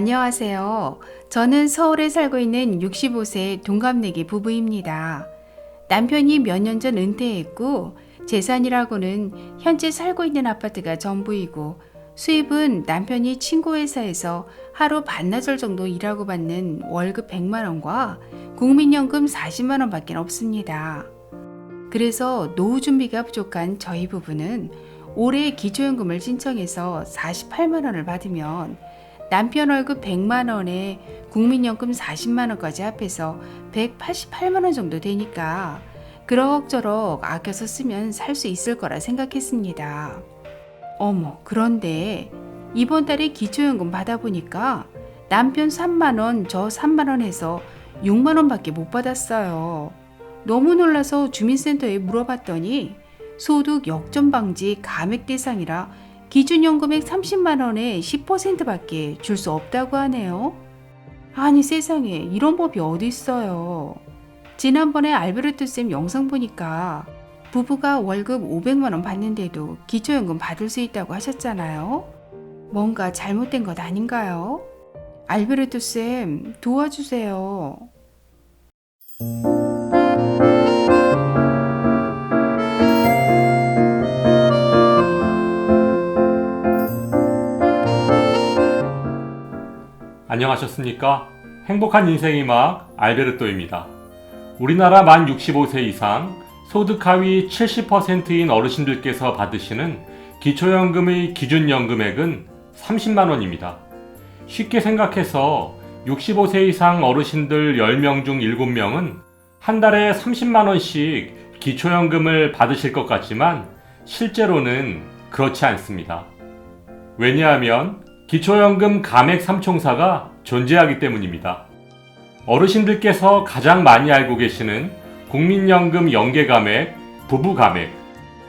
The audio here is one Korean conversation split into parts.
안녕하세요. 저는 서울에 살고 있는 65세 동갑내기 부부입니다. 남편이 몇 년 전 은퇴했고 재산이라고는 현재 살고 있는 아파트가 전부이고 수입은 남편이 친구 회사에서 하루 반나절 정도 일하고 받는 월급 100만 원과 국민연금 40만 원밖에 없습니다. 그래서 노후 준비가 부족한 저희 부부는 올해 기초연금을 신청해서 48만 원을 받으면 남편 월급 100만 원에 국민연금 40만 원까지 합해서 188만 원 정도 되니까 그럭저럭 아껴서 쓰면 살 수 있을 거라 생각했습니다. 어머, 그런데 이번 달에 기초연금 받아보니까 남편 3만 원, 저 3만 원 해서 6만 원밖에 못 받았어요. 너무 놀라서 주민센터에 물어봤더니 소득 역전 방지 감액 대상이라 기준연금액 30만 원에 10%밖에 줄 수 없다고 하네요. 아니 세상에 이런 법이 어디 있어요. 지난번에 알베르토 쌤 영상 보니까 부부가 월급 500만 원 받는데도 기초연금 받을 수 있다고 하셨잖아요. 뭔가 잘못된 것 아닌가요? 알베르토 쌤 도와주세요. 안녕하셨습니까? 행복한 인생의 막 알베르토입니다. 우리나라 만 65세 이상 소득 하위 70%인 어르신들께서 받으시는 기초연금의 기준연금액은 30만 원입니다. 쉽게 생각해서 65세 이상 어르신들 10명 중 7명은 한 달에 30만 원씩 기초연금을 받으실 것 같지만 실제로는 그렇지 않습니다. 왜냐하면 기초연금 감액 삼총사가 존재하기 때문입니다. 어르신들께서 가장 많이 알고 계시는 국민연금 연계감액, 부부감액,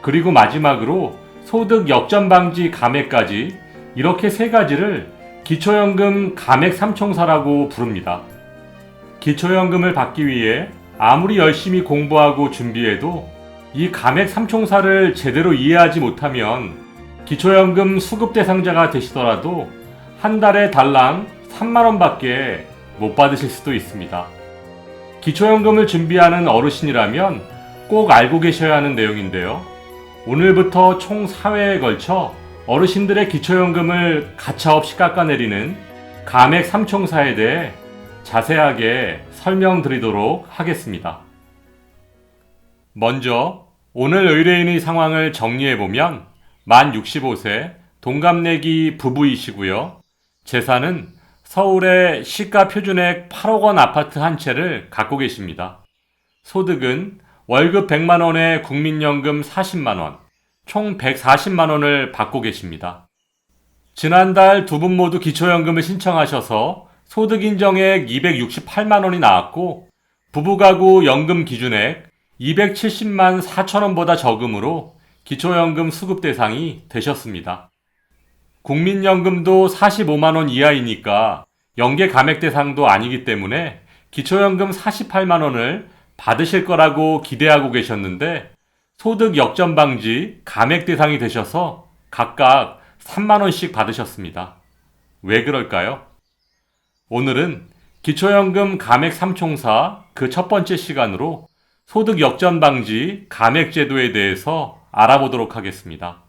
그리고 마지막으로 소득 역전방지 감액까지 이렇게 세 가지를 기초연금 감액 삼총사라고 부릅니다. 기초연금을 받기 위해 아무리 열심히 공부하고 준비해도 이 감액 삼총사를 제대로 이해하지 못하면 기초연금 수급 대상자가 되시더라도 한 달에 달랑 3만 원밖에 못 받으실 수도 있습니다. 기초연금을 준비하는 어르신이라면 꼭 알고 계셔야 하는 내용인데요. 오늘부터 총 4회에 걸쳐 어르신들의 기초연금을 가차없이 깎아내리는 감액 삼총사에 대해 자세하게 설명드리도록 하겠습니다. 먼저 오늘 의뢰인의 상황을 정리해보면 만 65세 동갑내기 부부이시고요. 재산은 서울의 시가 표준액 8억 원 아파트 한 채를 갖고 계십니다. 소득은 월급 100만 원에 국민연금 40만 원, 총 140만 원을 받고 계십니다. 지난달 두 분 모두 기초연금을 신청하셔서 소득 인정액 268만 원이 나왔고 부부가구 연금 기준액 270만 4천 원보다 적음으로 기초연금 수급 대상이 되셨습니다. 국민연금도 45만 원 이하이니까 연계 감액 대상도 아니기 때문에 기초연금 48만 원을 받으실 거라고 기대하고 계셨는데 소득 역전 방지 감액 대상이 되셔서 각각 3만 원씩 받으셨습니다. 왜 그럴까요? 오늘은 기초연금 감액 삼총사 그 첫 번째 시간으로 소득 역전 방지 감액 제도에 대해서 알아보도록 하겠습니다.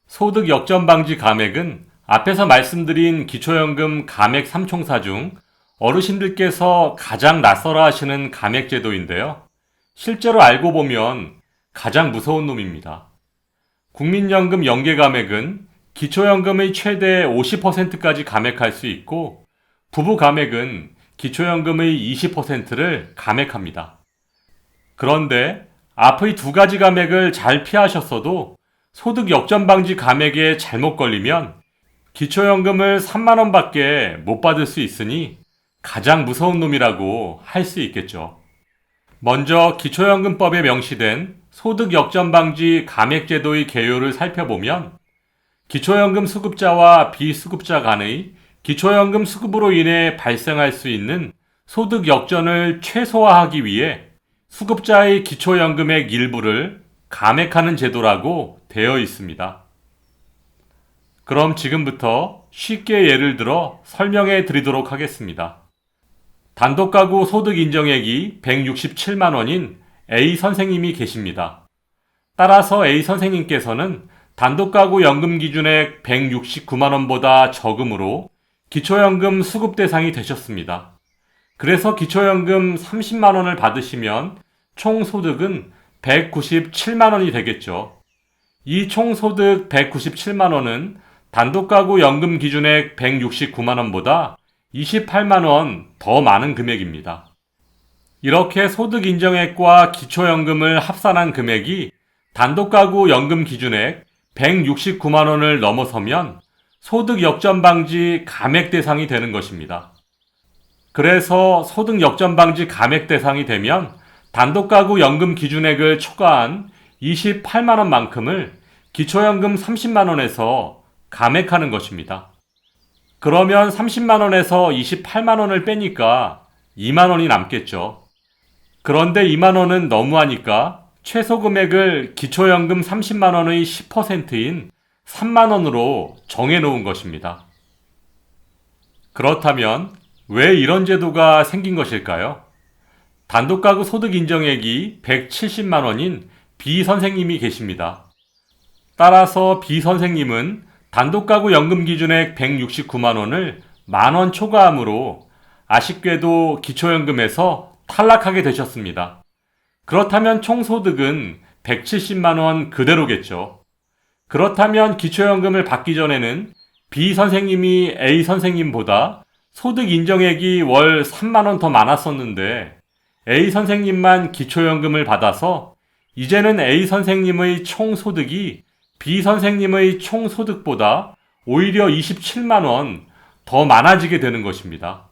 소득 역전 방지 감액은 앞에서 말씀드린 기초연금 감액 삼총사 중 어르신들께서 가장 낯설어 하시는 감액 제도인데요. 실제로 알고 보면 가장 무서운 놈입니다. 국민연금 연계 감액은 기초연금의 최대 50%까지 감액할 수 있고 부부 감액은 기초연금의 20%를 감액합니다. 그런데 앞의 두 가지 감액을 잘 피하셨어도 소득 역전 방지 감액에 잘못 걸리면 기초연금을 3만 원밖에 못 받을 수 있으니 가장 무서운 놈이라고 할 수 있겠죠. 먼저 기초연금법에 명시된 소득 역전 방지 감액 제도의 개요를 살펴보면 기초연금 수급자와 비수급자 간의 기초연금 수급으로 인해 발생할 수 있는 소득 역전을 최소화하기 위해 수급자의 기초연금액 일부를 감액하는 제도라고 되어 있습니다. 그럼 지금부터 쉽게 예를 들어 설명해 드리도록 하겠습니다. 단독가구 소득 인정액이 167만 원인 A 선생님이 계십니다. 따라서 A 선생님께서는 단독가구 연금 기준액 169만 원보다 적음으로 기초연금 수급 대상이 되셨습니다. 그래서 기초연금 30만 원을 받으시면 총 소득은 197만 원이 되겠죠. 이 총 소득 197만 원은 단독가구 연금 기준액 169만 원보다 28만 원 더 많은 금액입니다. 이렇게 소득 인정액과 기초연금을 합산한 금액이 단독가구 연금 기준액 169만 원을 넘어서면 소득 역전 방지 감액 대상이 되는 것입니다. 그래서 소득 역전 방지 감액 대상이 되면 단독가구 연금 기준액을 초과한 28만 원만큼을 기초연금 30만 원에서 감액하는 것입니다. 그러면 30만 원에서 28만 원을 빼니까 2만 원이 남겠죠. 그런데 2만 원은 너무하니까 최소 금액을 기초연금 30만 원의 10%인 3만 원으로 정해놓은 것입니다. 그렇다면 왜 이런 제도가 생긴 것일까요? 단독가구 소득 인정액이 170만 원인 B 선생님이 계십니다. 따라서 B 선생님은 단독가구 연금 기준액 169만 원을 만원 초과함으로 아쉽게도 기초연금에서 탈락하게 되셨습니다. 그렇다면 총 소득은 170만 원 그대로겠죠. 그렇다면 기초연금을 받기 전에는 B 선생님이 A 선생님보다 소득 인정액이 월 3만 원 더 많았었는데 A 선생님만 기초연금을 받아서 이제는 A 선생님의 총 소득이 B 선생님의 총 소득보다 오히려 27만 원 더 많아지게 되는 것입니다.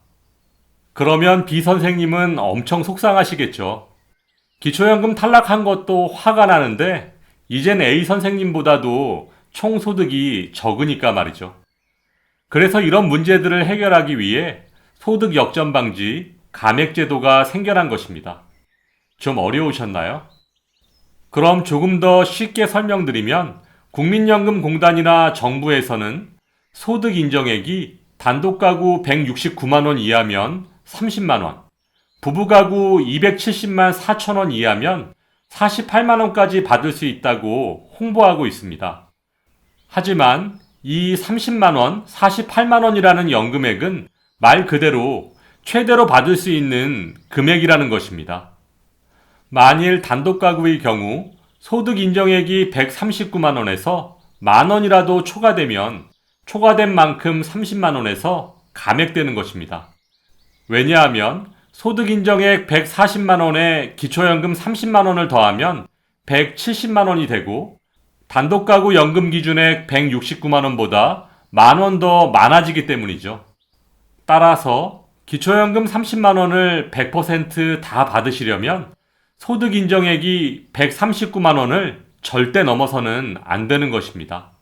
그러면 B 선생님은 엄청 속상하시겠죠. 기초연금 탈락한 것도 화가 나는데 이젠 A 선생님보다도 총 소득이 적으니까 말이죠. 그래서 이런 문제들을 해결하기 위해 소득 역전 방지 감액 제도가 생겨난 것입니다. 좀 어려우셨나요? 그럼 조금 더 쉽게 설명드리면 국민연금공단이나 정부에서는 소득 인정액이 단독가구 169만 원 이하면 30만 원, 부부가구 270만 4천 원 이하면 48만 원까지 받을 수 있다고 홍보하고 있습니다. 하지만 이 30만 원, 48만 원이라는 연금액은 말 그대로 최대로 받을 수 있는 금액이라는 것입니다. 만일 단독가구의 경우 소득 인정액이 139만 원에서 만 원이라도 초과되면 초과된 만큼 30만 원에서 감액되는 것입니다. 왜냐하면 소득 인정액 140만 원에 기초연금 30만 원을 더하면 170만 원이 되고 단독가구 연금 기준액 169만 원보다 만 원 더 많아지기 때문이죠. 따라서 기초연금 30만 원을 100% 다 받으시려면 소득 인정액이 139만 원을 절대 넘어서는 안 되는 것입니다.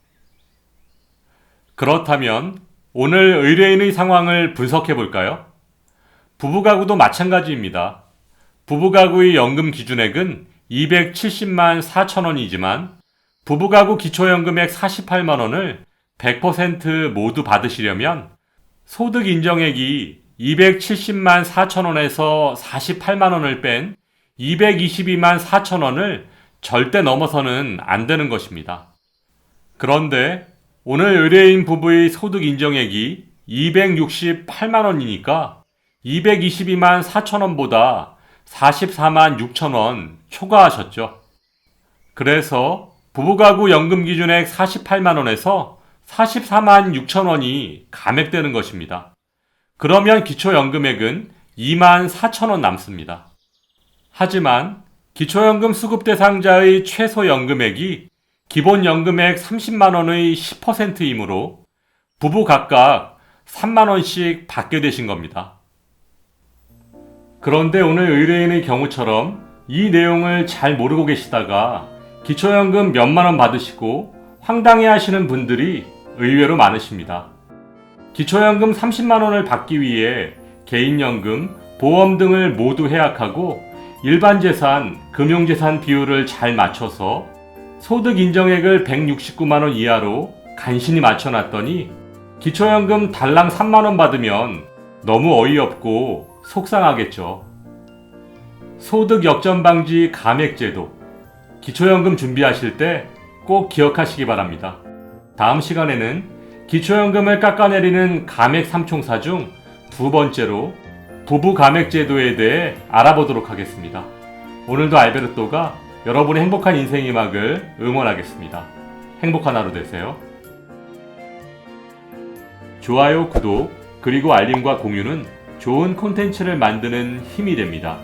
그렇다면 오늘 의뢰인의 상황을 분석해 볼까요? 부부가구도 마찬가지입니다. 부부가구의 연금 기준액은 270만 4천 원이지만 부부가구 기초연금액 48만 원을 100% 모두 받으시려면 소득 인정액이 270만 4천 원에서 48만 원을 뺀 222만 4천 원을 절대 넘어서는 안 되는 것입니다. 그런데 오늘 의뢰인 부부의 소득 인정액이 268만 원이니까 222만 4천 원보다 44만 6천 원 초과하셨죠. 그래서 부부가구 연금 기준액 48만 원에서 44만 6천 원이 감액되는 것입니다. 그러면 기초연금액은 2만 4천 원 남습니다. 하지만 기초연금 수급 대상자의 최소 연금액이 기본연금액 30만 원의 10%이므로 부부 각각 3만 원씩 받게 되신 겁니다. 그런데 오늘 의뢰인의 경우처럼 이 내용을 잘 모르고 계시다가 기초연금 몇만 원 받으시고 황당해 하시는 분들이 의외로 많으십니다. 기초연금 30만 원을 받기 위해 개인연금, 보험 등을 모두 해약하고 일반재산, 금융재산 비율을 잘 맞춰서 소득 인정액을 169만 원 이하로 간신히 맞춰놨더니 기초연금 달랑 3만원 받으면 너무 어이없고 속상하겠죠. 소득 역전 방지 감액제도. 기초연금 준비하실 때 꼭 기억하시기 바랍니다. 다음 시간에는 기초연금을 깎아내리는 감액 삼총사 중 두 번째로 부부 감액제도에 대해 알아보도록 하겠습니다. 오늘도 알베르토가 여러분의 행복한 인생 이막을 응원하겠습니다. 행복한 하루 되세요. 좋아요, 구독, 그리고 알림과 공유는 좋은 콘텐츠를 만드는 힘이 됩니다.